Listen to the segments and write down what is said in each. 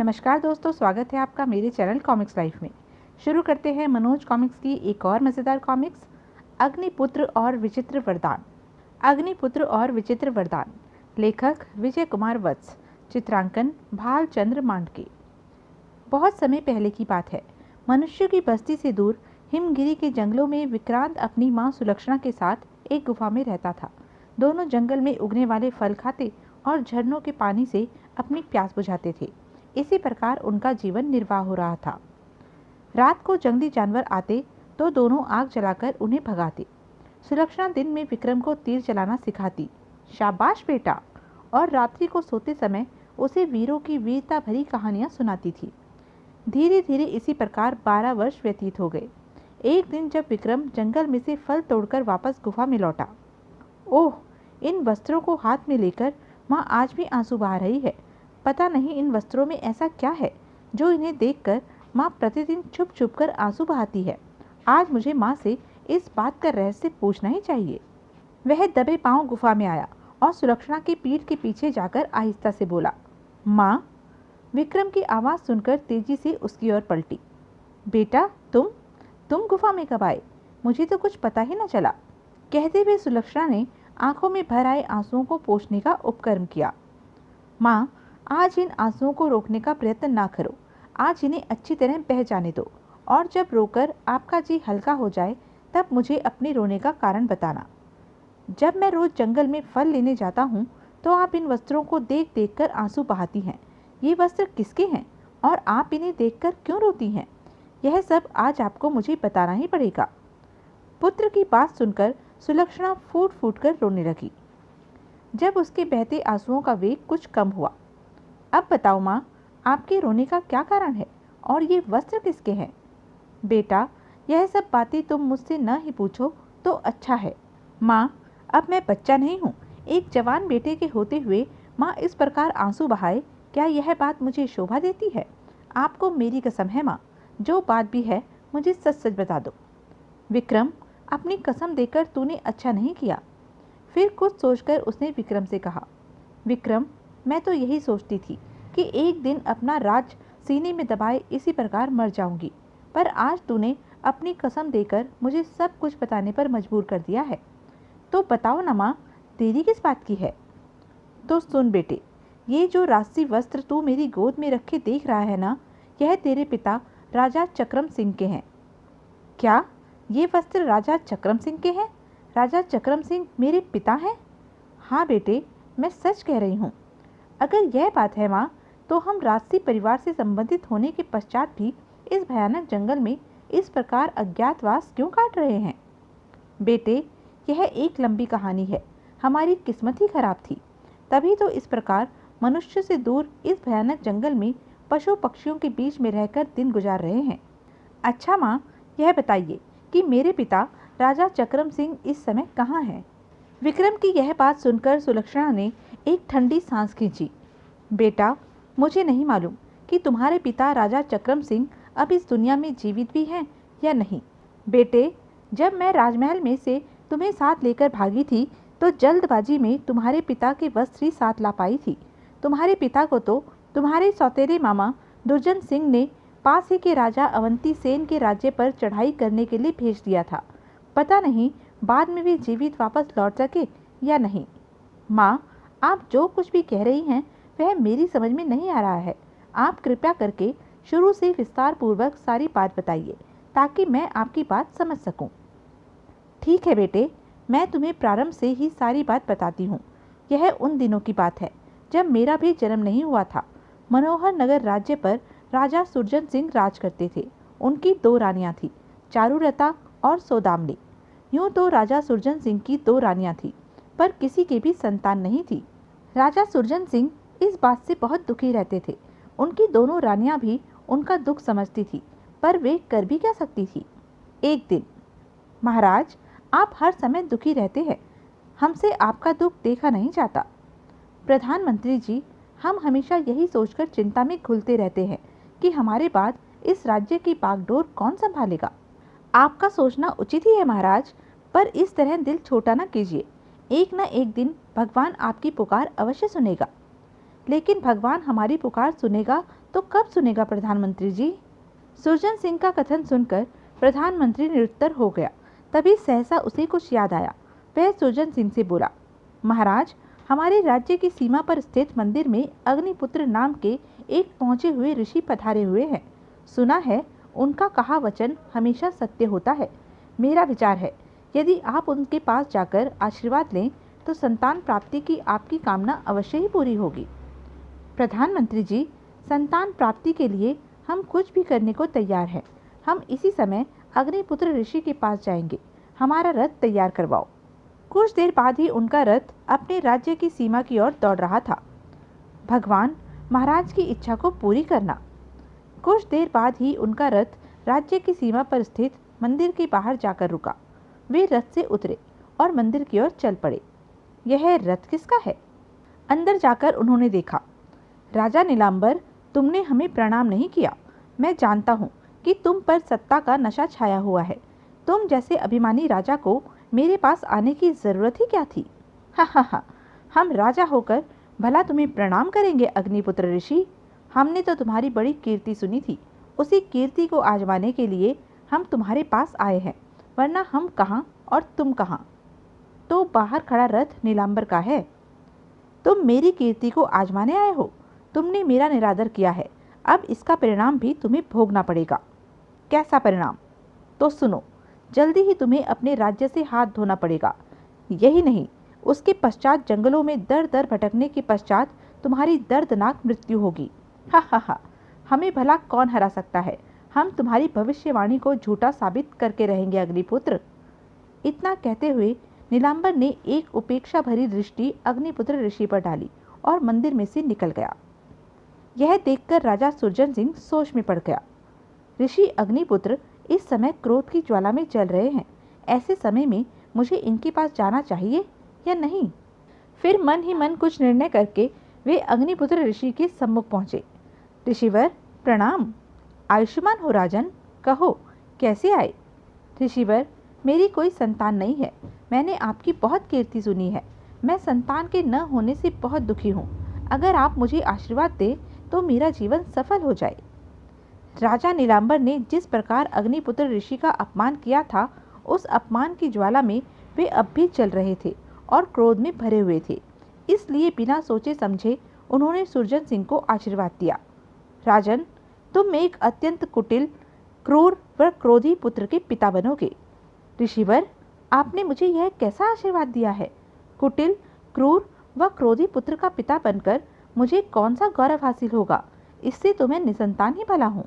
नमस्कार दोस्तों, स्वागत है आपका मेरे चैनल कॉमिक्स लाइफ में। शुरू करते हैं मनोज कॉमिक्स की एक और मज़ेदार कॉमिक्स, अग्निपुत्र और विचित्र वरदान। अग्निपुत्र और विचित्र वरदान, लेखक विजय कुमार वत्स, चित्रांकन भालचंद्र मांडके। बहुत समय पहले की बात है। मनुष्य की बस्ती से दूर हिमगिरी के जंगलों में विक्रांत अपनी माँ सुलक्षणा के साथ एक गुफा में रहता था। दोनों जंगल में उगने वाले फल खाते और झरनों के पानी से अपनी प्यास बुझाते थे। इसी प्रकार उनका जीवन निर्वाह हो रहा था। रात को जंगली जानवर आते तो दोनों आग जलाकर उन्हें भगाते। सुलक्षणा दिन में विक्रम को तीर चलाना सिखाती, शाबाश बेटा, और रात्रि को सोते समय उसे वीरों की वीरता भरी कहानियां सुनाती थी। धीरे धीरे इसी प्रकार 12 वर्ष व्यतीत हो गए। एक दिन जब विक्रम जंगल में से फल तोड़कर वापस गुफा में लौटा, ओह, इन वस्त्रों को हाथ में लेकर माँ आज भी आंसू बहा रही है। पता नहीं इन वस्त्रों में ऐसा क्या है जो इन्हें देखकर माँ प्रतिदिन छुप छुप कर आंसू बहाती है। आज मुझे माँ से इस बात का रहस्य पूछना ही चाहिए। वह दबे पांव गुफा में आया और सुलक्षणा की पीठ के पीछे जाकर आहिस्ता से बोला, माँ। विक्रम की आवाज़ सुनकर तेजी से उसकी ओर पलटी। बेटा, तुम गुफा में कब आए? मुझे तो कुछ पता ही न चला। कहते हुए सुलक्षणा ने आंखों में भर आए आंसुओं को पोंछने का उपक्रम किया। माँ, आज इन आंसुओं को रोकने का प्रयत्न ना करो। आज इन्हें अच्छी तरह बह जाने दो, और जब रोकर आपका जी हल्का हो जाए तब मुझे अपने रोने का कारण बताना। जब मैं रोज जंगल में फल लेने जाता हूँ तो आप इन वस्त्रों को देख देख कर आंसू बहाती हैं। ये वस्त्र किसके हैं और आप इन्हें देखकर क्यों रोती हैं? यह सब आज आपको मुझे बताना ही पड़ेगा। पुत्र की बात सुनकर सुलक्षणा फूट फूट कर रोने लगी। जब उसके बहते आंसुओं का वेग कुछ कम हुआ, अब बताओ माँ, आपके रोने का क्या कारण है और ये वस्त्र किसके हैं? बेटा, यह सब बातें तुम मुझसे न ही पूछो तो अच्छा है। माँ, अब मैं बच्चा नहीं हूँ। एक जवान बेटे के होते हुए माँ इस प्रकार आंसू बहाए, क्या यह बात मुझे शोभा देती है? आपको मेरी कसम है माँ, जो बात भी है मुझे सच सच बता दो। विक्रम, अपनी कसम देकर तूने अच्छा नहीं किया। फिर कुछ सोचकर उसने विक्रम से कहा, विक्रम, मैं तो यही सोचती थी कि एक दिन अपना राज सीने में दबाए इसी प्रकार मर जाऊंगी, पर आज तूने अपनी कसम देकर मुझे सब कुछ बताने पर मजबूर कर दिया है। तो बताओ ना माँ, देरी किस बात की है? तो सुन बेटे, ये जो राशि वस्त्र तू मेरी गोद में रखे देख रहा है ना, यह तेरे पिता राजा चक्रम सिंह के हैं। क्या ये वस्त्र राजा चक्रम सिंह के हैं? राजा चक्रम सिंह मेरे पिता हैं? हाँ बेटे, मैं सच कह रही हूँ। अगर यह बात है माँ, तो हम राजसी परिवार से संबंधित होने के पश्चात भी इस भयानक जंगल में इस प्रकार अज्ञातवास क्यों काट रहे हैं? बेटे, यह एक लंबी कहानी है। हमारी किस्मत ही खराब थी, तभी तो इस प्रकार मनुष्य से दूर इस भयानक जंगल में पशु पक्षियों के बीच में रहकर दिन गुजार रहे हैं। अच्छा माँ, यह बताइए कि मेरे पिता राजा चक्रम सिंह इस समय कहाँ हैं? विक्रम की यह बात सुनकर सुलक्षणा ने एक ठंडी सांस खींची। बेटा, मुझे नहीं मालूम कि तुम्हारे पिता राजा चक्रम सिंह अब इस दुनिया में जीवित भी हैं या नहीं। बेटे, जब मैं राजमहल में से तुम्हें साथ लेकर भागी थी तो जल्दबाजी में तुम्हारे पिता के वस्त्र ही साथ ला पाई थी। तुम्हारे पिता को तो तुम्हारे सौतेले मामा दुर्जन सिंह ने पास ही के राजा अवंती सेन के राज्य पर चढ़ाई करने के लिए भेज दिया था। पता नहीं बाद में वे जीवित वापस लौट सके या नहीं। माँ, आप जो कुछ भी कह रही हैं वह मेरी समझ में नहीं आ रहा है। आप कृपया करके शुरू से विस्तार पूर्वक सारी बात बताइए ताकि मैं आपकी बात समझ सकूं। ठीक है बेटे, मैं तुम्हें प्रारंभ से ही सारी बात बताती हूँ। यह उन दिनों की बात है जब मेरा भी जन्म नहीं हुआ था। मनोहर नगर राज्य पर राजा सुरजन सिंह राज करते थे। उनकी 2 रानियां थीं, चारुलता और सौदामिनी। यूं तो राजा सुरजन सिंह की 2 रानियां थीं, पर किसी के भी संतान नहीं थी। राजा सुरजन सिंह इस बात से बहुत दुखी रहते थे। उनकी दोनों रानियां भी उनका दुख समझती थी, पर वे कर भी क्या सकती थी। एक दिन, महाराज, आप हर समय दुखी रहते हैं, हमसे आपका दुख देखा नहीं जाता। प्रधानमंत्री जी, हम हमेशा यही सोचकर चिंता में घुलते रहते हैं कि हमारे बाद इस राज्य की बागडोर कौन संभालेगा। आपका सोचना उचित ही है महाराज, पर इस तरह दिल छोटा न कीजिए। एक न एक दिन भगवान आपकी पुकार अवश्य सुनेगा। लेकिन भगवान हमारी पुकार सुनेगा तो कब सुनेगा प्रधानमंत्री जी? सुरजन सिंह का कथन सुनकर प्रधानमंत्री निरुत्तर हो गया। तभी सहसा उसे कुछ याद आया। वह सुरजन सिंह से बोला, महाराज, हमारे राज्य की सीमा पर स्थित मंदिर में अग्निपुत्र नाम के एक पहुंचे हुए ऋषि पधारे हुए हैं। सुना है उनका कहा वचन हमेशा सत्य होता है। मेरा विचार है, यदि आप उनके पास जाकर आशीर्वाद लें तो संतान प्राप्ति की आपकी कामना अवश्य ही पूरी होगी। प्रधानमंत्री जी, संतान प्राप्ति के लिए हम कुछ भी करने को तैयार हैं। हम इसी समय अग्निपुत्र ऋषि के पास जाएंगे। हमारा रथ तैयार करवाओ। कुछ देर बाद ही उनका रथ अपने राज्य की सीमा की ओर दौड़ रहा था। भगवान, महाराज की इच्छा को पूरी करना। कुछ देर बाद ही उनका रथ राज्य की सीमा पर स्थित मंदिर के बाहर जाकर रुका। वे रथ से उतरे और मंदिर की ओर चल पड़े। यह रथ किसका है? अंदर जाकर उन्होंने देखा। राजा नीलांबर, तुमने हमें प्रणाम नहीं किया। मैं जानता हूँ कि तुम पर सत्ता का नशा छाया हुआ है। तुम जैसे अभिमानी राजा को मेरे पास आने की जरूरत ही क्या थी? हा हा हा, हम राजा होकर भला तुम्हें प्रणाम करेंगे अग्निपुत्र ऋषि? हमने तो तुम्हारी बड़ी कीर्ति सुनी थी। उसी कीर्ति को आजमाने के लिए हम तुम्हारे पास आए हैं, वरना हम कहाँ और तुम कहाँ? तो बाहर खड़ा रथ नीलांबर का है। तुम मेरी कीर्ति को आजमाने आए हो। तुमने मेरा निरादर किया है, अब इसका परिणाम भी तुम्हें भोगना पड़ेगा। कैसा परिणाम? तो सुनो, जल्दी ही तुम्हें अपने राज्य से हाथ धोना पड़ेगा। यही नहीं, उसके पश्चात जंगलों में दर दर भटकने के पश्चात तुम्हारी दर्दनाक मृत्यु होगी। हा हा हा, हमें भला कौन हरा सकता है? हम तुम्हारी भविष्यवाणी को झूठा साबित करके रहेंगे अग्निपुत्र। इतना कहते हुए नीलांबर ने एक उपेक्षा भरी दृष्टि अग्निपुत्र ऋषि पर डाली और मंदिर में से निकल गया। यह देखकर राजा सुरजन सिंह सोच में पड़ गया। ऋषि अग्निपुत्र इस समय क्रोध की ज्वाला में जल रहे हैं। ऐसे समय में मुझे इनके पास जाना चाहिए या नहीं? फिर मन ही मन कुछ निर्णय करके वे अग्निपुत्र ऋषि के सम्मुख पहुंचे। ऋषिवर, प्रणाम। आयुष्मान हो राजन। कहो, कैसे आए? ऋषिवर, मेरी कोई संतान नहीं है। मैंने आपकी बहुत कीर्ति सुनी है। मैं संतान के न होने से बहुत दुखी हूँ। अगर आप मुझे आशीर्वाद दें तो मेरा जीवन सफल हो जाए। राजा नीलांबर ने जिस प्रकार अग्निपुत्र ऋषि का अपमान किया था, उस अपमान की ज्वाला में वे अब भी जल रहे थे और क्रोध में भरे हुए थे। इसलिए बिना सोचे समझे उन्होंने सुरजन सिंह को आशीर्वाद दिया। राजन, तुम एक अत्यंत कुटिल, क्रूर व क्रोधी पुत्र के पिता बनोगे। ऋषिवर, आपने मुझे यह कैसा आशीर्वाद दिया है? कुटिल, क्रूर व क्रोधी पुत्र का पिता बनकर मुझे कौन सा गौरव हासिल होगा? इससे तो मैं निसंतान ही भला हूँ।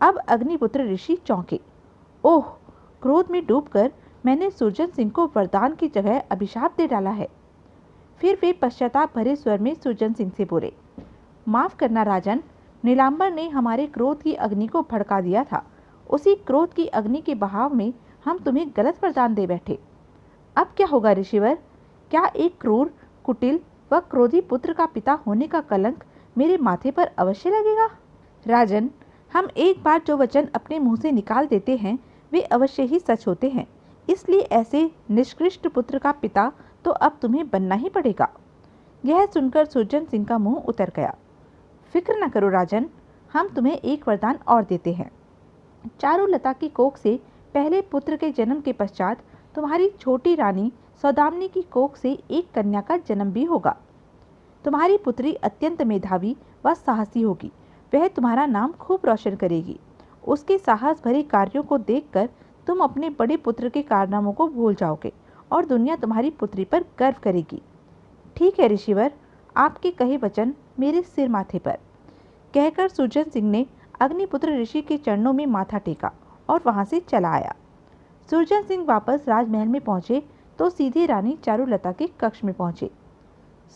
अब अग्निपुत्र ऋषि चौंके। ओह, क्रोध में डूबकर मैंने सुरजन सिंह को वरदान की जगह अभिशाप दे डाला है। फिर वे पश्चाताप भरे स्वर में सुरजन सिंह से बोले, माफ करना राजन, नीलांबर ने हमारे क्रोध की अग्नि को भड़का दिया था। उसी क्रोध की अग्नि के बहाव में हम तुम्हें गलत वरदान दे बैठे। अब क्या होगा ऋषिवर? क्या एक क्रूर, कुटिल व क्रोधी पुत्र का पिता होने का कलंक मेरे माथे पर अवश्य लगेगा? राजन, हम एक बार जो वचन अपने मुंह से निकाल देते हैं वे अवश्य ही सच होते हैं। इसलिए ऐसे निष्कृष्ट पुत्र का पिता तो अब तुम्हें बनना ही पड़ेगा। यह सुनकर सुरजन सिंह का मुंह उतर गया। फिक्र न करो राजन, हम तुम्हें एक वरदान और देते हैं। चारुलता की कोख से पहले पुत्र के जन्म के पश्चात तुम्हारी छोटी रानी सौदामिनी की कोख से एक कन्या का जन्म भी होगा। तुम्हारी पुत्री अत्यंत मेधावी व साहसी होगी। वह तुम्हारा नाम खूब रोशन करेगी। उसके साहस भरे कार्यों को देखकर तुम अपने बड़े पुत्र के कारनामों को भूल जाओगे और दुनिया तुम्हारी पुत्री पर गर्व करेगी। ठीक है ऋषिवर, आपके कहे वचन मेरे सिर माथे पर। कहकर सुरजन सिंह ने अग्निपुत्र ऋषि के चरणों में माथा टेका और वहां से चला आया। सुरजन सिंह वापस राजमहल में पहुंचे तो सीधे रानी चारुलता के कक्ष में पहुंचे।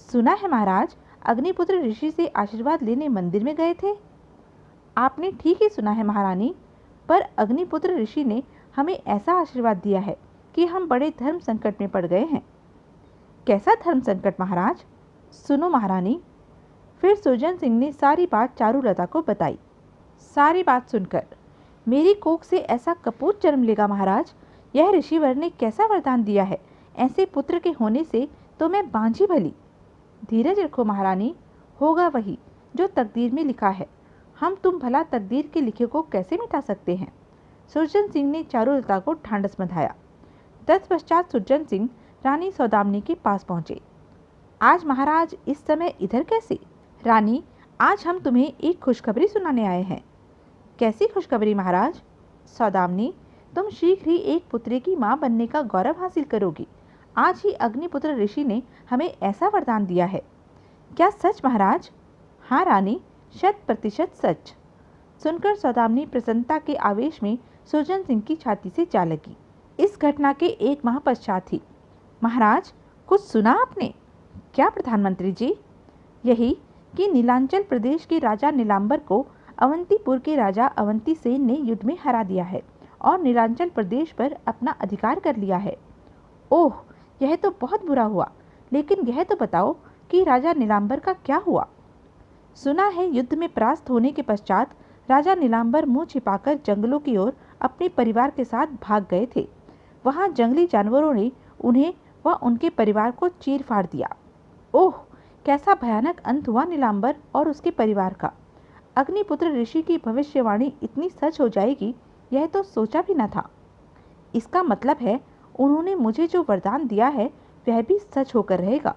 सुना है महाराज, अग्निपुत्र ऋषि से आशीर्वाद लेने मंदिर में गए थे। आपने ठीक ही सुना है महारानी, पर अग्निपुत्र ऋषि ने हमें ऐसा आशीर्वाद दिया है कि हम बड़े धर्म संकट में पड़ गए हैं। कैसा धर्म संकट महाराज? सुनो महारानी। फिर सुरजन सिंह ने सारी बात चारुलता को बताई। सारी बात सुनकर, मेरी कोख से ऐसा कपूत जन्म लेगा महाराज? यह ऋषिवर ने कैसा वरदान दिया है? ऐसे पुत्र के होने से तो मैं बांझी भली। धीरज रखो महारानी, होगा वही जो तकदीर में लिखा है। हम तुम भला तकदीर के लिखे को कैसे मिटा सकते हैं। सुरजन सिंह ने चारुलता को ढांढस बंधाया। तत्पश्चात सुरजन सिंह रानी सौदामिनी के पास पहुंचे। आज महाराज इस समय इधर कैसे? रानी, आज हम तुम्हें एक खुशखबरी सुनाने आए हैं। कैसी खुशखबरी महाराज? सौदामिनी, तुम शीघ्र ही एक पुत्री की मां बनने का गौरव हासिल करोगी। आज ही अग्निपुत्र ऋषि ने हमें ऐसा वरदान दिया है। क्या सच महाराज? हाँ रानी, 100% सच। सुनकर सौदामिनी प्रसन्नता के आवेश में सुरजन सिंह की छाती से जा लगी। इस घटना के 1 माह पश्चात ही। महाराज, कुछ सुना आपने? क्या प्रधानमंत्री जी? यही कि नीलांचल प्रदेश के राजा नीलांबर को अवंतीपुर के राजा अवंती सेन ने युद्ध में हरा दिया है और नीलांचल प्रदेश पर अपना अधिकार कर लिया है। ओह, यह तो बहुत बुरा हुआ, लेकिन यह तो बताओ कि राजा नीलांबर का क्या हुआ? सुना है युद्ध में परास्त होने के पश्चात राजा नीलांबर मुंह छिपाकर जंगलों की ओर अपने परिवार के साथ भाग गए थे। वहां जंगली जानवरों ने उन्हें व उनके परिवार को चीर फाड़ दिया। ओह, कैसा भयानक अंत हुआ नीलांबर और उसके परिवार का। अग्निपुत्र ऋषि की भविष्यवाणी इतनी सच हो जाएगी, यह तो सोचा भी न था। इसका मतलब है उन्होंने मुझे जो वरदान दिया है वह भी सच होकर रहेगा।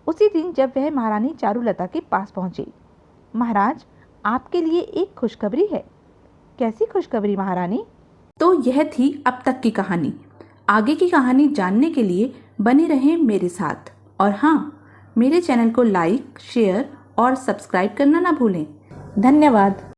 उसी दिन जब वह महारानी चारुलता के पास पहुंचे। महाराज, आपके लिए एक खुशखबरी है। कैसी खुशखबरी महारानी? तो यह थी अब तक की कहानी। आगे की कहानी जानने के लिए बने रहें मेरे साथ। और हाँ, मेरे चैनल को लाइक, शेयर और सब्सक्राइब करना ना भूलें। धन्यवाद।